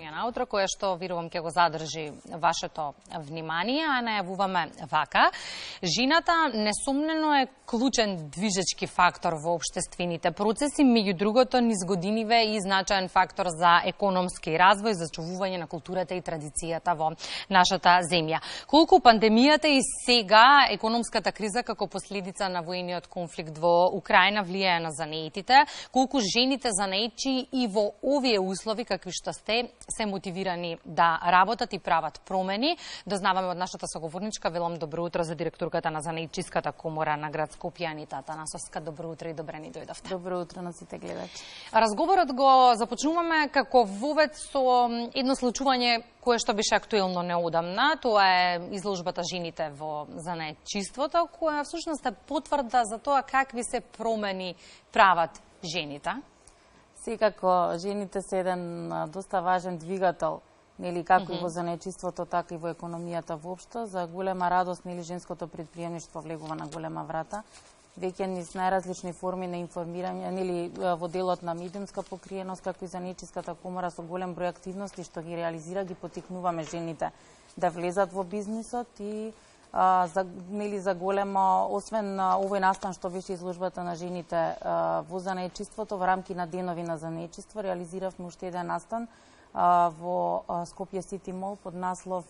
прашање наутро, кое што верувам ќе го задржи вашето внимание, а најавуваме вака. Жената несумнено е клучен движечки фактор во општествените процеси, меѓу другото низ годиниве и значаен фактор за економски развој, за чувување на културата и традицијата во нашата земја. Колку пандемијата и сега економската криза како последица на воениот конфликт во Украина влијае на занеитите, колку жените занеичи и во овие услови какви што се мотивирани да работат и прават промени. Дознаваме од нашата соговорничка. Велам добро утро за директорката на Занеичиската комора на град Скопје, Анита Атанасовска. Добро утро и добре ни дојдовте. Добро утро на сите гледачи. Разговорот го започнуваме како вовед со едно случување кое што беше актуелно неодамна. Тоа е изложбата Жените во занаетчиството, која всушност е потврда за тоа какви се промени прават жените. Секако, жените се еден доста важен двигател, нели, како и во занаетчиството, така и во економијата воопшто. За голема радост, нели, женското предприемништво влегува на голема врата. Веќе низ најразлични форми на информирање, нели, во делот на медиумска покриеност, како и Занаетчиската комора со голем број активности што ги реализира, ги потикнуваме жените да влезат во бизнисот и за големо, освен овој настан што беше изложбата на жените во занаетчиството, во рамки на денови на занаетчиство, реализиравме уште еден настан во Скопје Сити Мол под наслов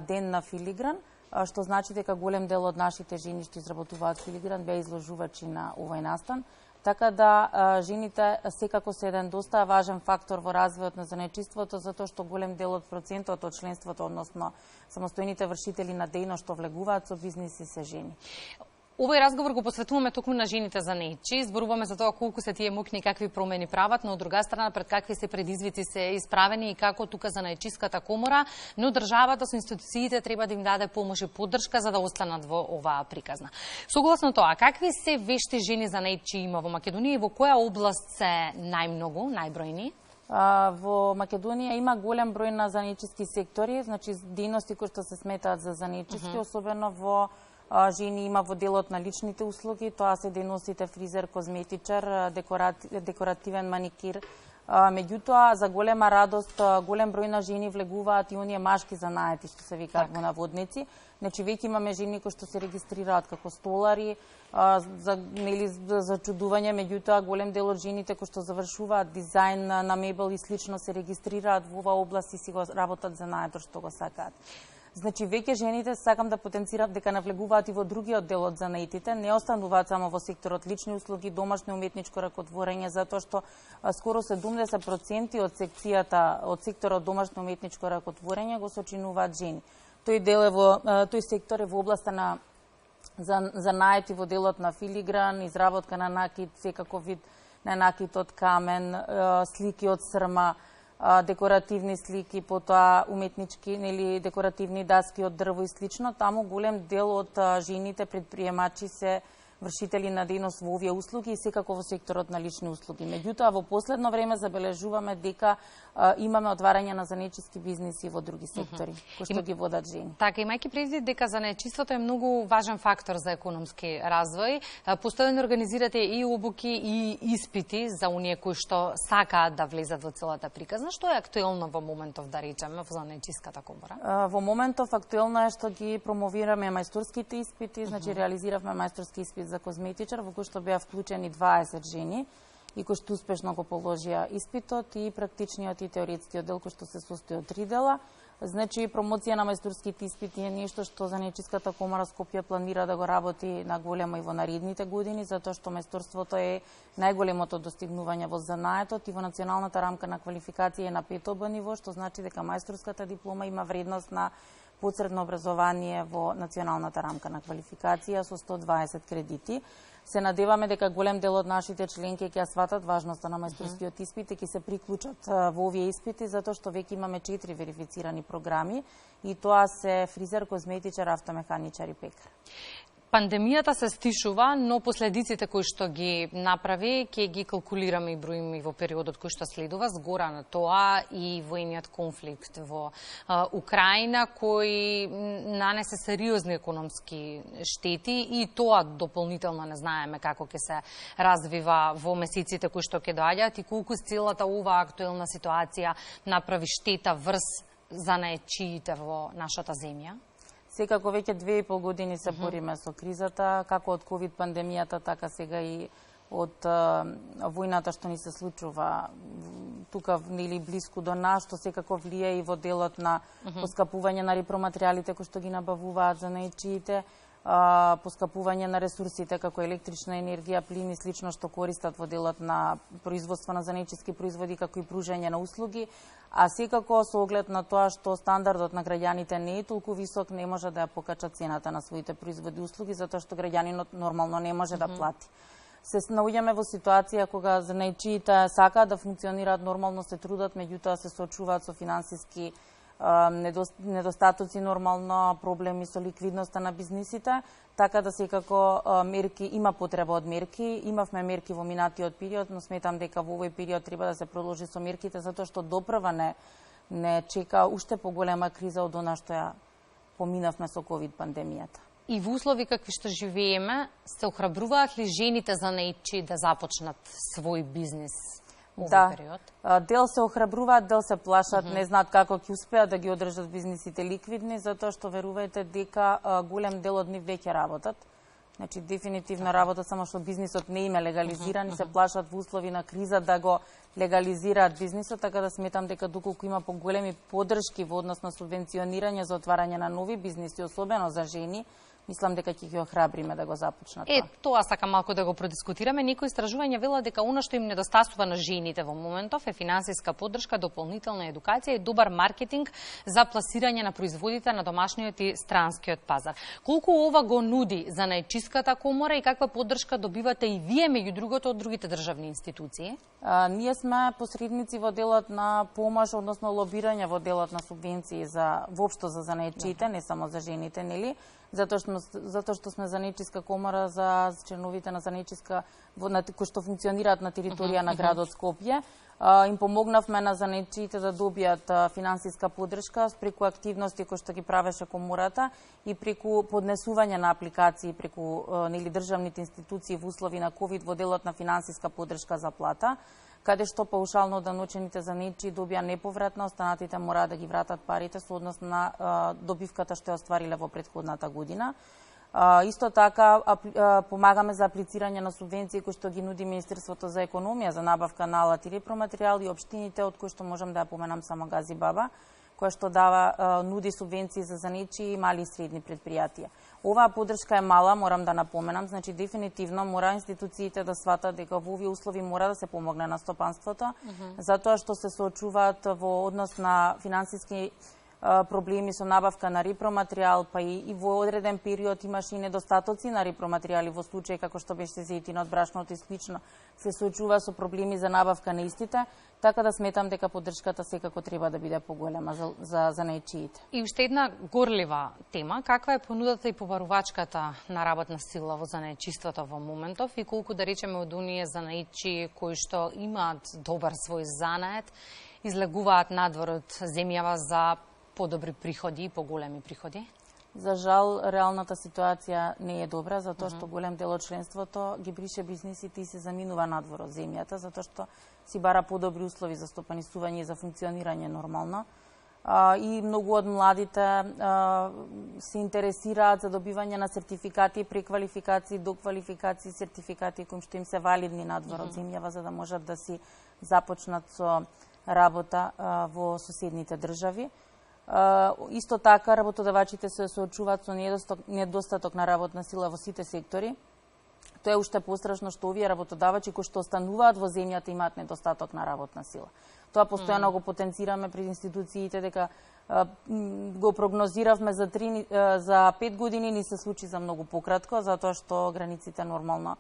Ден на филигран, што значи дека голем дел од нашите жени што изработуваат филигран беа изложувачи на овој настан. Така да жените секако се еден доста важен фактор во развојот на занаетчиството, затоа што голем дел од процентот од членството, односно самостојните вршители на дејност што влегуваат со бизниси се жени. Овој разговор го посветуваме токму на жените занаетчи, зборуваме за тоа колку се тие мукни и какви промени прават, но од друга страна пред какви се предизвици се исправени и како тука Занаетчиската комора, но државата со институциите треба да им даде помош и поддршка за да останат во оваа приказна. Согласно тоа, какви се вешти жени занаетчи има во Македонија и во која област се најмногу, најбројни? Во Македонија има голем број на занаетчиски сектори, значи дејности кои што се сметаат за занаетчиски, особено во жени има во делот на личните услуги, тоа се дејностите фризер, козметичар, декоративен маникир. Меѓутоа, за голема радост, голем број на жени влегуваат и оние машки занаети, што се викаат во наводници. Значи, веќе имаме жени кои што се регистрираат како столари, за чудување, меѓутоа, голем дел од жените кои што завршуваат дизајн на мебел и слично се регистрираат во оваа област и си го работат занаетот што го сакаат. Значи, веќе жените, сакам да потенцирам дека навлегуваат и во другиот дел од занаетите, не остануваат само во секторот лични услуги, домашно уметничко ракотворење, затоа што скоро 70% од секцијата, од секторот домашно уметничко ракотворење го сочинуваат жени. Тој сектор е во областа на занаети во делот на филигран, изработка на накит, секако вид на накит од камен, слики од срма, декоративни слики, потоа уметнички, нели, декоративни даски од дрво и слично. Таму голем дел од жените предприемачи се вршители на дејност во овие услуги и секако во секторот на лични услуги. Меѓутоа, во последно време забележуваме дека имаме отварање на занаетчиски бизниси во други сектори, кои што ги водат жени. Така, имајќи предвид дека занаетчиството е многу важен фактор за економски развој, постојано организирате и обуки и испити за оние кои што сакаат да влезат во целата приказна. Што е актуелно во моментов, да речеме, во Занаетчиската комора? Во моментов актуелно е што ги промовираме мајсторските испити, значи реализиравме мајсторски испит за козметичар, во кој што беа вклучени 20 жени и кои што успешно го положија испитот и практичниот и теоретскиот дел кој што се состои од 3 дела. Значи, промоција на мајсторските испити е нешто што Занаетчиската комора Скопје планира да го работи на големо и во наредните години, затоа што мајсторството е најголемото достигнување во занаетот и во националната рамка на квалификација е на 5 ниво, што значи дека мајсторската диплома има вредност на подсредно образование во националната рамка на квалификација со 120 кредити. Се надеваме дека голем дел од нашите членки ќе сватат важноста на мајсторскиот испит и ќе се приклучат во овие испити, затоа што веќе имаме 4 верифицирани програми и тоа се фризер, козметичар, автомеханичар и пекар. Пандемијата се стишува, но последиците кои што ги направи, ќе ги калкулираме и броиме во периодот кој што следува, згора на тоа и воениот конфликт во Украина, кој нанесе сериозни економски штети и тоа дополнително не знаеме како ќе се развива во месеците кои што ќе доаѓаат и колку целата оваа актуелна ситуација направи штета врз занаечиите во нашата земја. Секако веќе 2,5 години се бориме со кризата, како од ковид пандемијата, така сега и од војната што ни се случува тука нели блиску до нас, што секако влие и во делот на поскапување на репроматеријалите кои што ги набавуваат занаечиите, поскапување на ресурсите како електрична енергија, плин и слично што користат во делот на производство на занаечиски производи како и пружање на услуги, а секако со оглед на тоа што стандардот на граѓаните не е толку висок, не може да ја покача цената на своите производи и услуги затоа што граѓанинот нормално не може да плати. Се наоѓаме во ситуација кога занаечиите сакаат да функционираат нормално, се трудат, меѓутоа се соочуваат со финансиски недостатоци, нормално проблеми со ликвидноста на бизнисите, така да секако мерки, има потреба од мерки. Имавме мерки во минатиот период, но сметам дека во овој период треба да се продолжи со мерките, затоа што допрва не чека уште поголема криза од она што ја поминавме со ковид пандемијата. И во услови какви што живееме, се охрабруваат ли жените занаечи да започнат свој бизнес? Да, дел се охрабруваат, дел се плашат, не знаат како ќе успеат да ги одржат бизнисите ликвидни, затоа што верувајте дека голем дел од нив веќе работат. Значи, дефинитивно работат, само што бизнисот не им е легализиран и се плашат во услови на криза да го легализираат бизнисот, така да сметам дека доколку има поголеми поддршки во однос на субвенционирање за отварање на нови бизниси, особено за жени, мислам дека ќе ги охрабриме да го започнат. Тоа сакам малку да го продискутираме. Некои истражувања велат дека она што им недостасува на жените во моментов е финансиска поддршка, дополнителна едукација и добар маркетинг за пласирање на производите на домашниот и странскиот пазар. Колку ова го нуди занаечиската комора и каква поддршка добивате и вие меѓу другото од другите државни институции? Ние сме посредници во делот на помош, односно лобирање во делот на субвенции за воопшто за занаечиите, не само за жените, нели? Затоа што сме занаечиска комора за членовите на занаечиска кои што функционираат на територија на градот Скопје. Им помогнавме на занаечиите да добијат финансиска поддршка преку активности кои што ги правеше комората и преку поднесување на апликации преку нели државните институции во услови на ковид во делот на финансиска поддршка за плата, каде што паушално даночените занаечии добија неповратно, останатите мора да ги вратат парите со однос на добивката што ја оствариле во претходната година. Исто така помагаме за аплицирање на субвенции кои што ги нуди Министерството за економија за набавка на алати и репроматеријал и општините, од кои што можам да ја поменам само Гази Баба, која што нуди субвенции за занаечи и мали и средни предпријатија. Оваа поддршка е мала, морам да напоменам, значи дефинитивно мора институциите да сватат дека во овие услови мора да се помогне на стопанството, затоа што се соочуваат во однос на финансиски проблеми со набавка на репроматеријал, па и во одреден период имаше и недостатоци на репроматеријали во случај како што беше зејтинот, брашното и слично, се соочува со проблеми за набавка на истите, така да сметам дека поддршката секако треба да биде поголема за занаечиите. И уште една горлива тема, каква е понудата и побарувачката на работна сила во занаечиството во моментов и колку да речеме од оние занаечи кои што имаат добар свој занает, излегуваат надвор од земјава за подобри приходи и поголеми приходи? За жал, реалната ситуација не е добра, затоа што голем дел од членството ги брише бизнисите и се заминува надвор од земјата, затоа што си бара подобри услови за стопанисување и за функционирање нормално. И многу од младите се интересираат за добивање на сертификати, преквалификации, доквалификации, сертификати кои што им се валидни надвор од земјава за да можат да си започнат со работа во соседните држави. Исто така, работодавачите се соочуваат со недостаток на работна сила во сите сектори. Тоа е уште пострашно што овие работодавачи кои што остануваат во земјата имаат недостаток на работна сила. Тоа постојано го потенцираме пред институциите дека го прогнозиравме за 5 години, ни се случи за многу пократко, затоа што границите нормално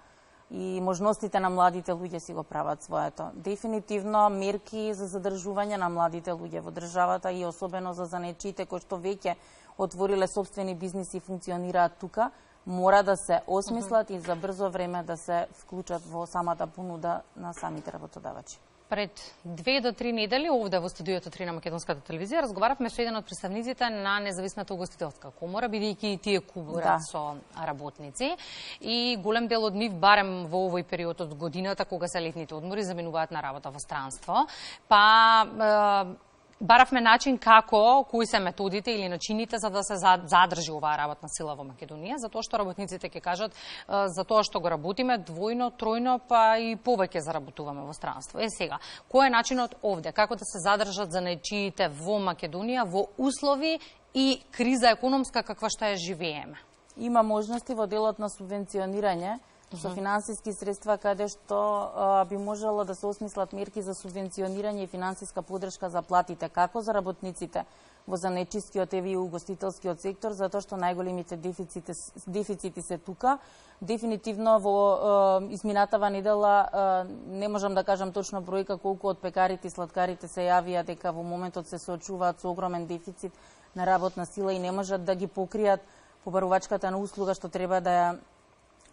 и можностите на младите луѓе си го прават своето. Дефинитивно мерки за задржување на младите луѓе во државата и особено за занаечиите кои што веќе отвориле сопствени бизниси и функционираат тука, мора да се осмислат и за брзо време да се вклучат во самата понуда на самите работодавачи. Пред 2 до 3 недели овде во студиото 3 на Македонската телевизија разговаравме со еден од представниците на Независната угостителска комора, бидејќи и тие кубурат со работници и голем дел од нив, барем во овој период од годината кога се летните одмори, заминуваат на работа во странство. Баравме начин како, кои се методите или начините за да се задржи оваа работна сила во Македонија, затоа што работниците ќе кажат за тоа што го работиме двојно, тројно, па и повеќе заработуваме во странство. Сега, кој е начинот овде? Како да се задржат занаетчиите во Македонија во услови и криза економска каква што ја живееме? Има можности во делот на субвенционирање со финансиски средства каде што би можело да се осмислат мерки за субвенционирање и финансиска подршка за платите како за работниците во занаетчискиот и угостителскиот сектор, затоа што најголемите дефицити се тука. Дефинитивно во изминатава недела не можам да кажам точно бројка колку од пекарите и сладкарите се јавија дека во моментот се соочуваат со огромен дефицит на работна сила и не можат да ги покријат побарувачката на услуга што треба да ја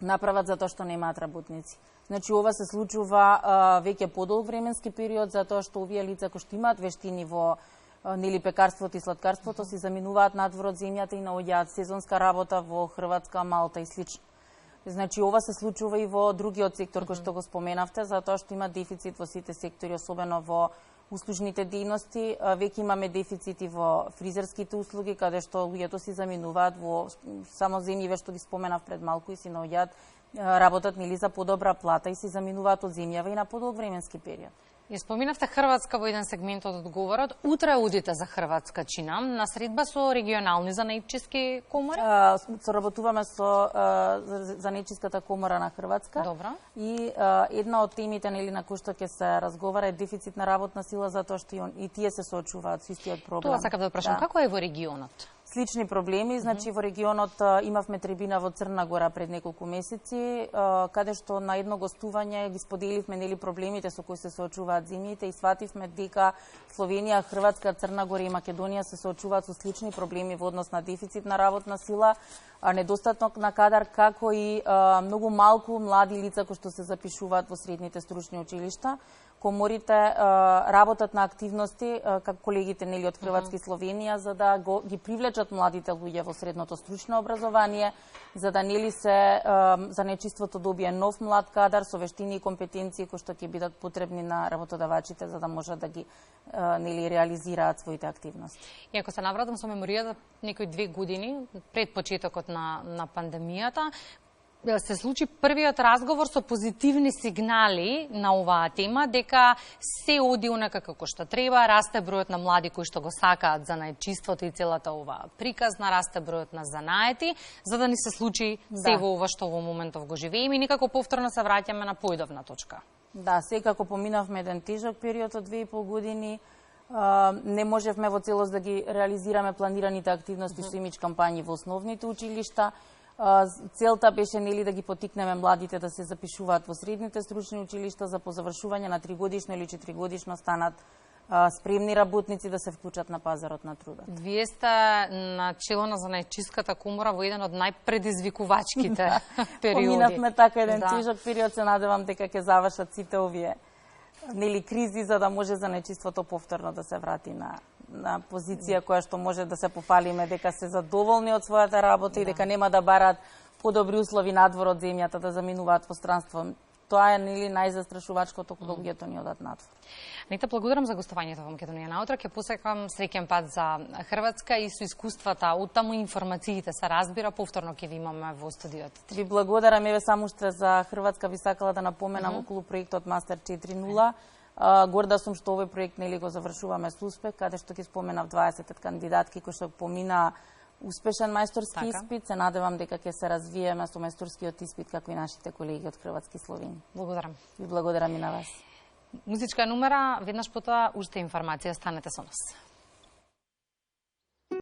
направат затоа што немаат работници. Значи ова се случува веќе подолг временски период затоа што овие лица кои што имаат вештини во пекарството и сладкарството си заминуваат надвор од земјата и наоѓаат сезонска работа во Хрватска, Малта и слично. Значи ова се случува и во другиот сектор кој што го споменавте, затоа што има дефицит во сите сектори, особено во услужните дејности. Веќе имаме дефицити во фризерските услуги, каде што луѓето си заминуваат во само земјиве што ги споменав пред малку и си наоѓаат работат нели за подобра плата и си заминуваат од земјава и на подолг временски период. Ја споминавте Хрватска во еден сегмент од одговорот. Утре одите за Хрватска, чинам, на средба со регионални занаетчиски комори? Соработуваме со занаетчиската комора на Хрватска. Добро. И една од темите нели на кои што ќе се разговара е дефицит на работна сила, затоа што и тие се соочуваат со истиот проблем. Тоа сакав да прашам, како е во регионот? Слични проблеми, значи во регионот имавме трибина во Црна Гора пред неколку месеци, каде што на едно гостување ги споделивме нели проблемите со кои се соочуваат земјите и свативме дека Словенија, Хрватска, Црна Гора и Македонија се соочуваат со слични проблеми во однос на дефицит на работна сила, недостаток на кадар, како и многу малку млади лица кои што се запишуваат во средните стручни училишта. Коморите работат на активности, како колегите нели од Хрватска и Словенија, за да ги привлечат младите луѓе во средното стручно образование, за да нели се занаетчиството добие нов млад кадар со вештини и компетенции кои што ќе бидат потребни на работодавачите за да можат да ги нели реализираат своите активности. И ако се навратам со меморијата, некои 2 години пред почетокот на пандемијата, се случи првиот разговор со позитивни сигнали на оваа тема, дека се оди онака како што треба, расте бројот на млади кои што го сакаат занаетчиството и целата оваа приказна, расте бројот на занаети, за да ни се случи се во ова што во моментов го живееме и никако повторно се враќаме на поидовна точка. Да, секако поминавме еден тежок период од 2,5 години, не можевме во целост да ги реализираме планираните активности со имидж кампањи во основните училишта. Целта беше нели да ги потикнеме младите да се запишуваат во средните стручни училишта за по завршување на 3-годишно или 4-годишно станат спремни работници да се вклучат на пазарот на трудот. Вие сте на чело на занаетчиската комора во еден од најпредизвикувачките периоди. Поминавме така еден тежок период, се надевам дека ќе завршат сите овие нели кризи за да може занаетчиството повторно да се врати на позиција која што може да се пофалиме дека се задоволни од својата работа и дека нема да барат подобри услови надвор од земјата да заминуваат во странство. Тоа е нели најзастрашувачкото кога луѓето ни одат надвор. Анита, благодарам за гостувањето во Македонија наутро. Ќе посекам среќен пат за Хрватска и со искуствата оттаму информациите се разбира, повторно ќе ви имаме во студиото. Ви благодарам, еве само уште за Хрватска би сакала да напоменам околу проектот Мастер 4.0. Горда сум што овој проект нели го завршуваме со успех, каде што ќе споменав 20 кандидатки кои што помина успешен мајсторски испит. Се надевам дека ќе се развиеме со мајсторскиот испит како и нашите колеги од Хрватска и Словенија. Благодарам. Ви благодарам и на вас. Музичка номера, веднаш потоа уште информација, станете со нас.